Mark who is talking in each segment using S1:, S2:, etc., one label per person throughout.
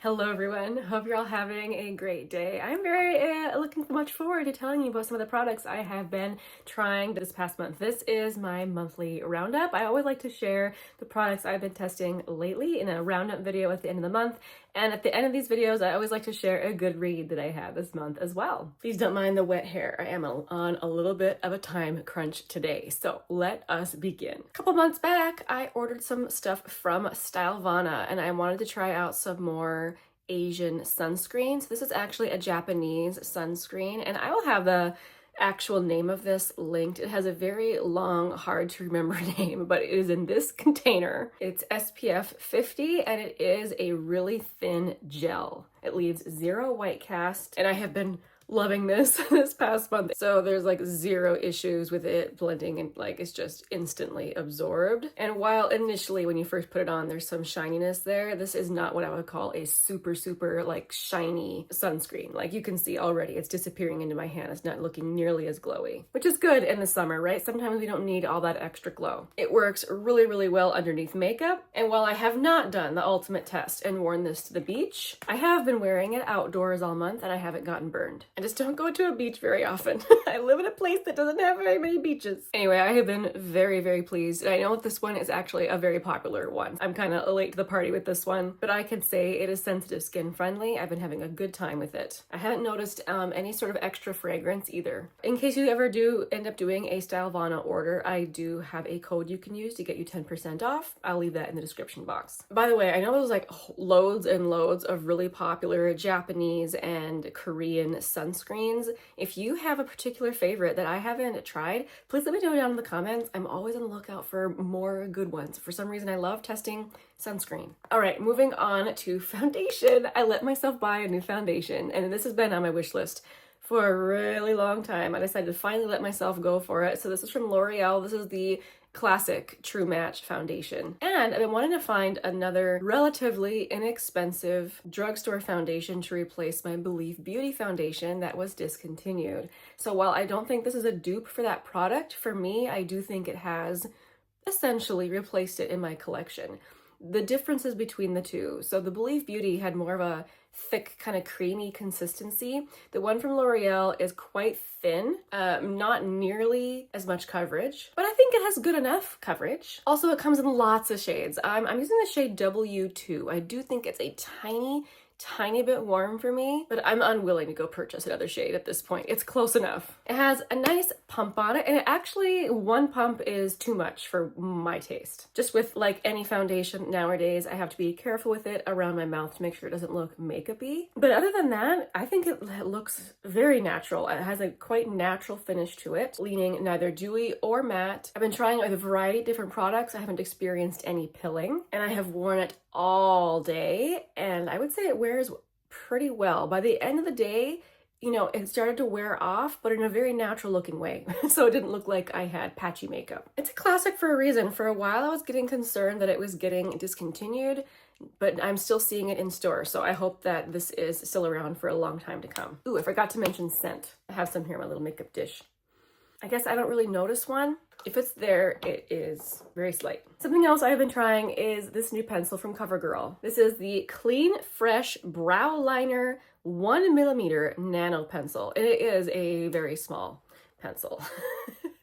S1: Hello everyone, hope you're all having a great day. I'm very looking much forward to telling you about some of the products I have been trying this past month. This is my monthly roundup. I always like to share the products I've been testing lately in a roundup video at the end of the month. And at the end of these videos, I always like to share a good read that I had this month as well. Please don't mind the wet hair. I am on a little bit of a time crunch today. So let us begin. A couple months back, I ordered some stuff from Stylevana and I wanted to try out some more Asian sunscreen. So this is actually a Japanese sunscreen and I will have the actual name of this linked. It has a very long, hard to remember name, but it is in this container. It's SPF 50 and it is a really thin gel. It leaves zero white cast and I have been loving this past month. So there's like zero issues with it blending and like it's just instantly absorbed. And while initially when you first put it on, there's some shininess there, this is not what I would call a super like shiny sunscreen. Like you can see already it's disappearing into my hand. It's not looking nearly as glowy, which is good in the summer, right? Sometimes we don't need all that extra glow. It works really well underneath makeup. And while I have not done the ultimate test and worn this to the beach, I have been wearing it outdoors all month and I haven't gotten burned. I just don't go to a beach very often. I live in a place that doesn't have very many beaches. Anyway, I have been very pleased. And I know this one is actually a very popular one. I'm kind of late to the party with this one, but I can say it is sensitive skin friendly. I've been having a good time with it. I haven't noticed any sort of extra fragrance either. In case you ever do end up doing a Stylevana order, I do have a code you can use to get you 10% off. I'll leave that in the description box. By the way, I know there's like loads and loads of really popular Japanese and Korean sunscreens. If you have a particular favorite that I haven't tried, please let me know down in the comments. I'm always on the lookout for more good ones. For some reason, I love testing sunscreen. All right, moving on to foundation. I let myself buy a new foundation, and this has been on my wish list for a really long time. I decided to finally let myself go for it. So this is from L'Oreal. This is the classic True Match foundation. And I've been wanting to find another relatively inexpensive drugstore foundation to replace my Believe Beauty foundation that was discontinued. So while I don't think this is a dupe for that product, for me, I do think it has essentially replaced it in my collection. The differences between the two. So the Believe Beauty had more of a thick kind of creamy consistency. The one from L'Oreal is quite thin, not nearly as much coverage, but I think it has good enough coverage. Also, it comes in lots of shades. I'm using the shade W2. I do think it's a tiny bit warm for me, but I'm unwilling to go purchase another shade at this point. It's close enough. It has a nice pump on it, and it actually, one pump is too much for my taste. Just with like any foundation nowadays, I have to be careful with it around my mouth to make sure it doesn't look makeup-y. But other than that, I think it looks very natural. It has a quite natural finish to it, leaning neither dewy or matte. I've been trying a variety of different products. I haven't experienced any pilling, and I have worn it all day, and I would say it wears pretty well. By the end of the day, you know, it started to wear off, but in a very natural looking way. So it didn't look like I had patchy makeup. It's a classic for a reason. For a while, I was getting concerned that it was getting discontinued, but I'm still seeing it in store. So I hope that this is still around for a long time to come. Ooh, I forgot to mention scent. I have some here in my little makeup dish. I guess I don't really notice one. If it's there, it is very slight. Something else I've been trying is this new pencil from Covergirl. This is the Clean Fresh Brow Liner 1mm Nano pencil. And it is a very small pencil.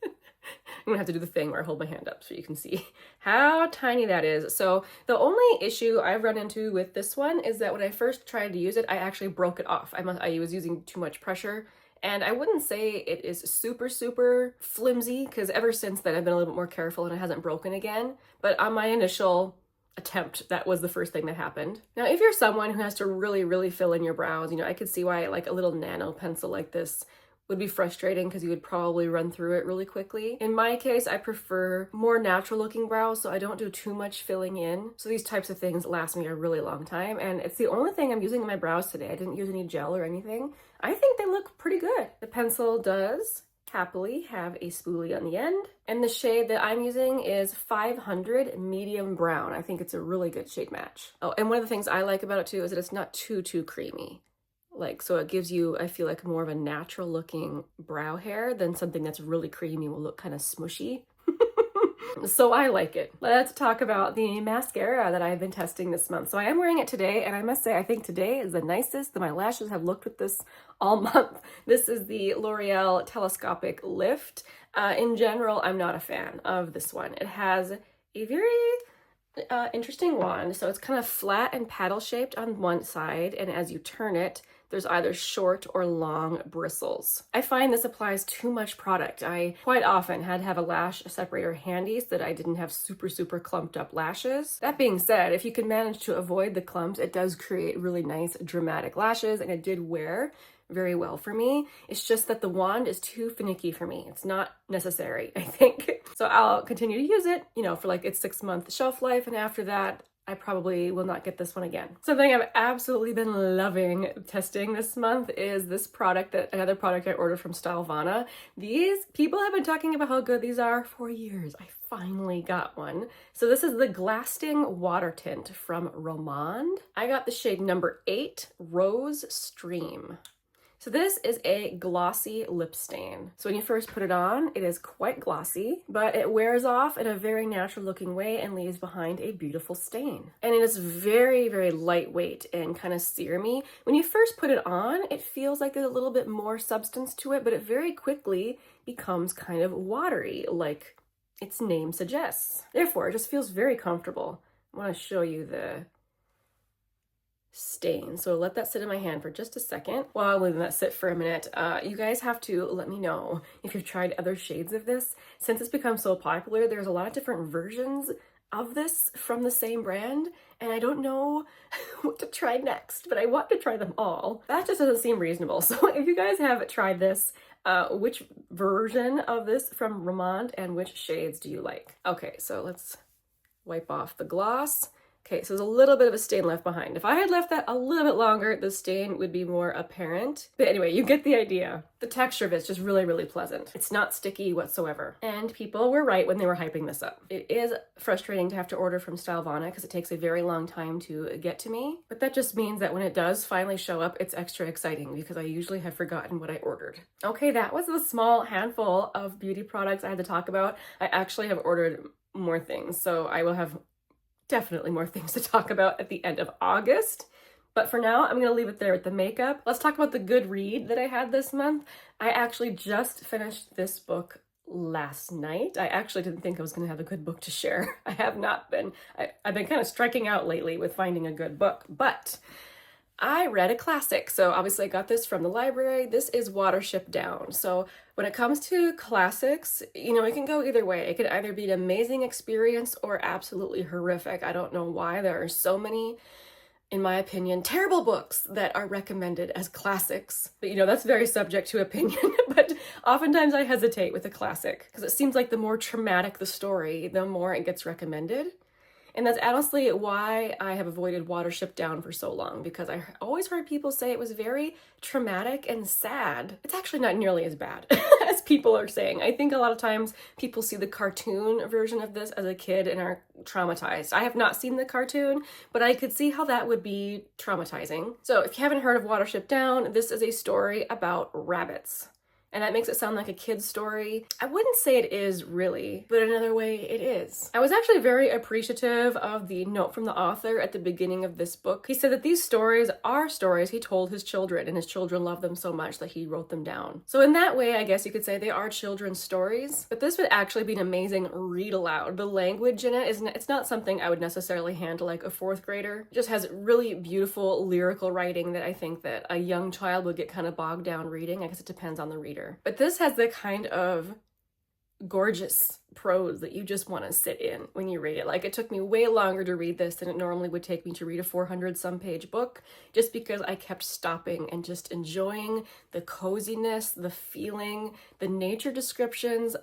S1: I'm gonna have to do the thing where I hold my hand up so you can see how tiny that is. So the only issue I've run into with this one is that when I first tried to use it, I actually broke it off. I was using too much pressure. And I wouldn't say it is super flimsy, because ever since then I've been a little bit more careful and it hasn't broken again. But on my initial attempt, that was the first thing that happened. Now, if you're someone who has to really fill in your brows, you know, I could see why like a little nano pencil like this would be frustrating, because you would probably run through it really quickly. In my case, I prefer more natural looking brows, so I don't do too much filling in. So these types of things last me a really long time, and it's the only thing I'm using in my brows today. I didn't use any gel or anything. I think they look pretty good. The pencil does happily have a spoolie on the end, and the shade that I'm using is 500 medium brown. I think it's a really good shade match. Oh, and one of the things I like about it too is that it's not too creamy. Like, so it gives you, I feel like, more of a natural looking brow hair than something that's really creamy will look kind of smushy. So I like it. Let's talk about the mascara that I've been testing this month. So I am wearing it today, and I must say I think today is the nicest that my lashes have looked with this all month. This is the L'Oreal Telescopic Lift. In general, I'm not a fan of this one. It has a very interesting wand. So it's kind of flat and paddle shaped on one side, and as you turn it, there's either short or long bristles. I find this applies too much product. I quite often had to have a lash separator handy so that I didn't have super clumped up lashes. That being said, if you can manage to avoid the clumps, it does create really nice dramatic lashes, and it did wear very well for me. It's just that the wand is too finicky for me. It's not necessary, I think. So I'll continue to use it, you know, for like its 6-month shelf life, and after that, I probably will not get this one again. Something I've absolutely been loving testing this month is this product, another product I ordered from Stylevana. These people have been talking about how good these are for years. I finally got one. So this is the Glasting Water Tint from Romand. I got the shade number 8, Rose Stream. So this is a glossy lip stain. So when you first put it on, it is quite glossy, but it wears off in a very natural looking way and leaves behind a beautiful stain. And it is very lightweight and kind of serumy. When you first put it on, it feels like there's a little bit more substance to it, but it very quickly becomes kind of watery, like its name suggests. Therefore, it just feels very comfortable. I want to show you the stain. So let that sit in my hand for just a second. While I'm letting that sit for a minute, you guys have to let me know if you've tried other shades of this. Since it's become so popular, there's a lot of different versions of this from the same brand, and I don't know what to try next, but I want to try them all. That just doesn't seem reasonable. So if you guys have tried this, which version of this from Romand and which shades do you like? Okay, so let's wipe off the gloss. Okay, so there's a little bit of a stain left behind. If I had left that a little bit longer, the stain would be more apparent. But anyway, you get the idea. The texture of it's just really pleasant. It's not sticky whatsoever. And people were right when they were hyping this up. It is frustrating to have to order from Stylevana because it takes a very long time to get to me. But that just means that when it does finally show up, it's extra exciting because I usually have forgotten what I ordered. Okay, that was a small handful of beauty products I had to talk about. I actually have ordered more things, so I will have definitely more things to talk about at the end of August. But for now, I'm going to leave it there with the makeup. Let's talk about the good read that I had this month. I actually just finished this book last night. I actually didn't think I was going to have a good book to share. I have not been. I've been kind of striking out lately with finding a good book, but I read a classic. So obviously I got this from the library. This is Watership Down. So when it comes to classics, you know, it can go either way. It can either be an amazing experience or absolutely horrific. I don't know why there are so many, in my opinion, terrible books that are recommended as classics. But you know, that's very subject to opinion, but oftentimes I hesitate with a classic because it seems like the more traumatic the story, the more it gets recommended. And that's honestly why I have avoided Watership Down for so long, because I always heard people say it was very traumatic and sad. It's actually not nearly as bad as people are saying. I think a lot of times people see the cartoon version of this as a kid and are traumatized. I have not seen the cartoon, but I could see how that would be traumatizing. So if you haven't heard of Watership Down, this is a story about rabbits. And that makes it sound like a kid's story. I wouldn't say it is really, but another way it is. I was actually very appreciative of the note from the author at the beginning of this book. He said that these stories are stories he told his children, and his children loved them so much that he wrote them down. So in that way, I guess you could say they are children's stories, but this would actually be an amazing read aloud. The language in it it's not something I would necessarily hand to like a 4th grader. It just has really beautiful lyrical writing that I think that a young child would get kind of bogged down reading. I guess it depends on the reader. But this has the kind of gorgeous prose that you just want to sit in when you read it. Like, it took me way longer to read this than it normally would take me to read a 400-some page book, just because I kept stopping and just enjoying the coziness, the feeling. The nature descriptions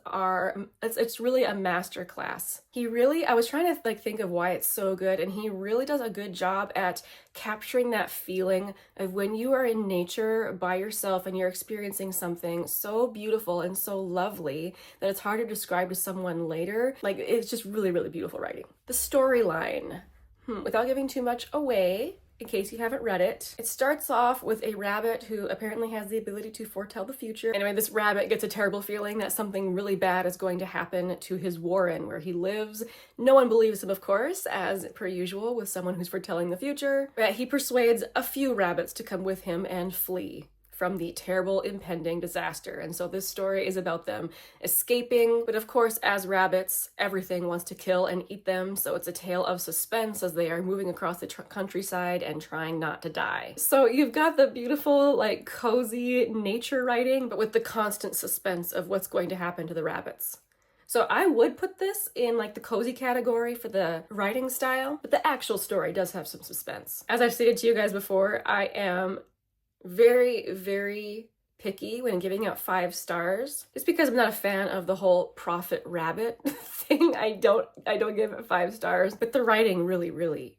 S1: it's really a master class. I was trying to like think of why it's so good, and he really does a good job at capturing that feeling of when you are in nature by yourself and you're experiencing something so beautiful and so lovely that it's hard to describe to someone later. Like, it's just really beautiful writing. The storyline, without giving too much away, in case you haven't read it. It starts off with a rabbit who apparently has the ability to foretell the future. Anyway, this rabbit gets a terrible feeling that something really bad is going to happen to his warren where he lives. No one believes him, of course, as per usual with someone who's foretelling the future. But he persuades a few rabbits to come with him and flee from the terrible impending disaster. And so this story is about them escaping, but of course, as rabbits, everything wants to kill and eat them, so it's a tale of suspense as they are moving across the countryside and trying not to die. So you've got the beautiful, like, cozy nature writing, but with the constant suspense of what's going to happen to the rabbits. So I would put this in like the cozy category for the writing style, but the actual story does have some suspense. As I've stated to you guys before, I am very, very picky when giving out 5 stars. It's because I'm not a fan of the whole prophet rabbit thing. I don't give it 5 stars, but the writing really,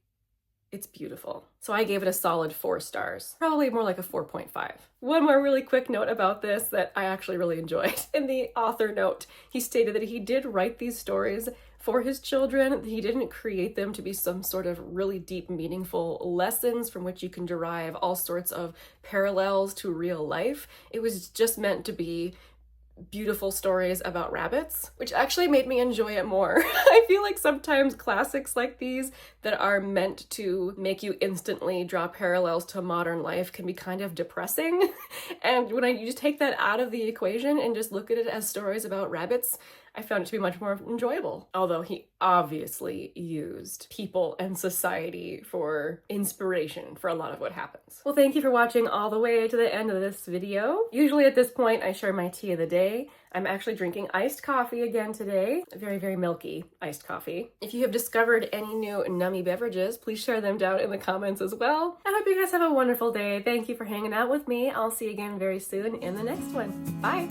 S1: it's beautiful. So I gave it a solid 4 stars, probably more like a 4.5. One more really quick note about this that I actually really enjoyed. In the author note, he stated that he did write these stories for his children. He didn't create them to be some sort of really deep, meaningful lessons from which you can derive all sorts of parallels to real life. It was just meant to be beautiful stories about rabbits, which actually made me enjoy it more. I feel like sometimes classics like these that are meant to make you instantly draw parallels to modern life can be kind of depressing. And when you just take that out of the equation and just look at it as stories about rabbits, I found it to be much more enjoyable. Although he obviously used people and society for inspiration for a lot of what happens. Well, thank you for watching all the way to the end of this video. Usually at this point, I share my tea of the day. I'm actually drinking iced coffee again today. Very milky iced coffee. If you have discovered any new nummy beverages, please share them down in the comments as well. I hope you guys have a wonderful day. Thank you for hanging out with me. I'll see you again very soon in the next one. Bye.